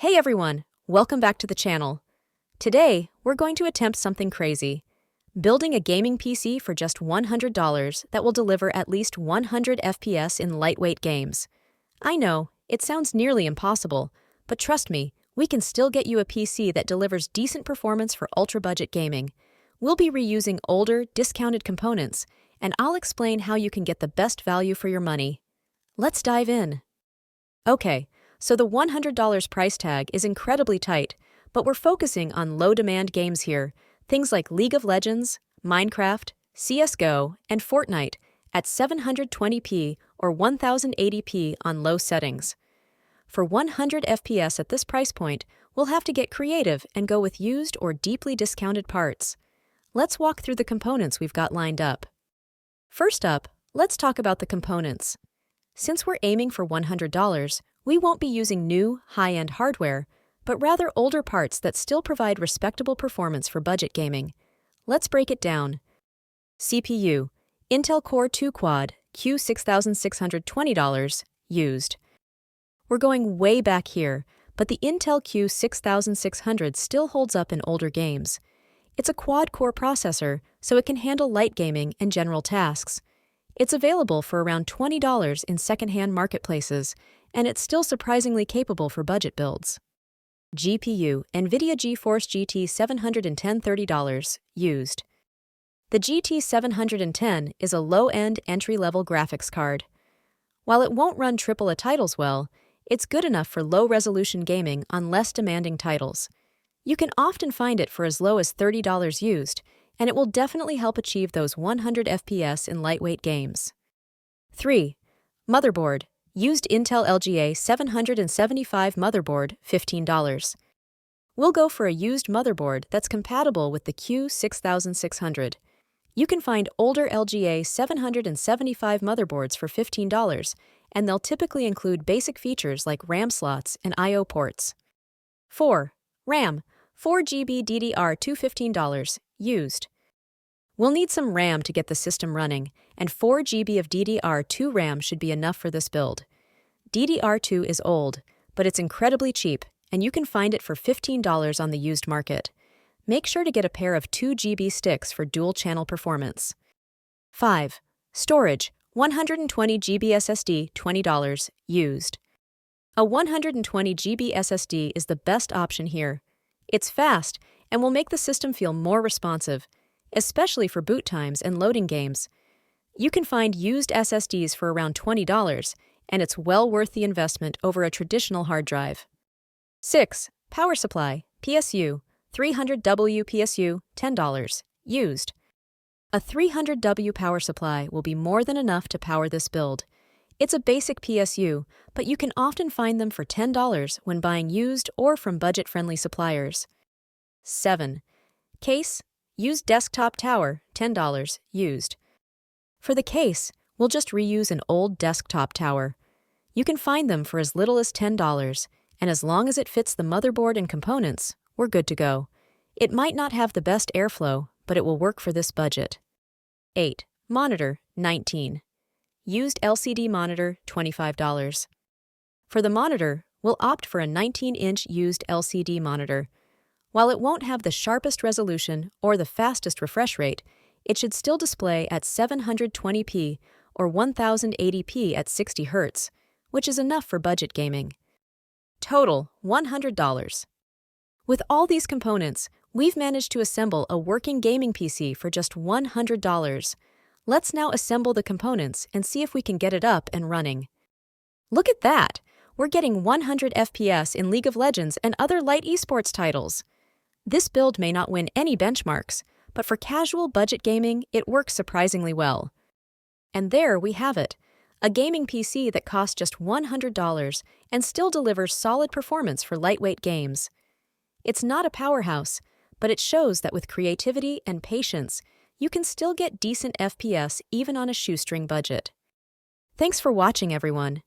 Hey everyone, welcome back to the channel. Today, we're going to attempt something crazy. Building a gaming PC for just $100 that will deliver at least 100 FPS in lightweight games. I know, it sounds nearly impossible, but trust me, we can still get you a PC that delivers decent performance for ultra-budget gaming. We'll be reusing older, discounted components, and I'll explain how you can get the best value for your money. Let's dive in. Okay. So the $100 price tag is incredibly tight, but we're focusing on low-demand games here, things like League of Legends, Minecraft, CSGO, and Fortnite at 720p or 1080p on low settings. For 100 FPS at this price point, we'll have to get creative and go with used or deeply discounted parts. Let's walk through the components we've got lined up. First up, let's talk about the components. Since we're aiming for $100, we won't be using new, high-end hardware, but rather older parts that still provide respectable performance for budget gaming. Let's break it down. CPU, Intel Core 2 Quad, Q6620, used. We're going way back here, but the Intel Q6600 still holds up in older games. It's a quad-core processor, so it can handle light gaming and general tasks. It's available for around $20 in secondhand marketplaces, and it's still surprisingly capable for budget builds. GPU, NVIDIA GeForce GT 710 used. The GT 710 is a low-end entry-level graphics card. While it won't run AAA titles well, it's good enough for low-resolution gaming on less demanding titles. You can often find it for as low as $30 used, and it will definitely help achieve those 100 FPS in lightweight games. 3. Motherboard. Used Intel LGA 775 motherboard, $15. We'll go for a used motherboard that's compatible with the Q6600. You can find older LGA 775 motherboards for $15, and they'll typically include basic features like RAM slots and I/O ports. 4. RAM. 4GB DDR2 $15, used. We'll need some RAM to get the system running, and 4GB of DDR2 RAM should be enough for this build. DDR2 is old, but it's incredibly cheap, and you can find it for $15 on the used market. Make sure to get a pair of 2GB sticks for dual-channel performance. 5. Storage, 120GB SSD, $20, used. A 120GB SSD is the best option here. It's fast, and will make the system feel more responsive, especially for boot times and loading games. You can find used SSDs for around $20, and it's well worth the investment over a traditional hard drive. 6. Power supply, PSU, 300W PSU, $10, used. A 300W power supply will be more than enough to power this build. It's a basic PSU, but you can often find them for $10 when buying used or from budget-friendly suppliers. 7. Case, used desktop tower, $10, used. For the case, we'll just reuse an old desktop tower. You can find them for as little as $10, and as long as it fits the motherboard and components, we're good to go. It might not have the best airflow, but it will work for this budget. 8. Monitor, $19. Used LCD monitor, $25. For the monitor, we'll opt for a 19-inch used LCD monitor. While it won't have the sharpest resolution or the fastest refresh rate, it should still display at 720p or 1080p at 60 Hz, which is enough for budget gaming. Total, $100. With all these components, we've managed to assemble a working gaming PC for just $100. Let's now assemble the components and see if we can get it up and running. Look at that! We're getting 100 FPS in League of Legends and other light esports titles. This build may not win any benchmarks, but for casual budget gaming, it works surprisingly well. And there we have it, a gaming PC that costs just $100 and still delivers solid performance for lightweight games. It's not a powerhouse, but it shows that with creativity and patience, you can still get decent FPS even on a shoestring budget. Thanks for watching, everyone.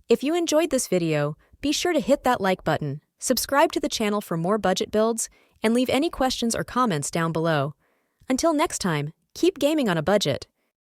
If you enjoyed this video, be sure to hit that like button, subscribe to the channel for more budget builds, and leave any questions or comments down below. Until next time, keep gaming on a budget.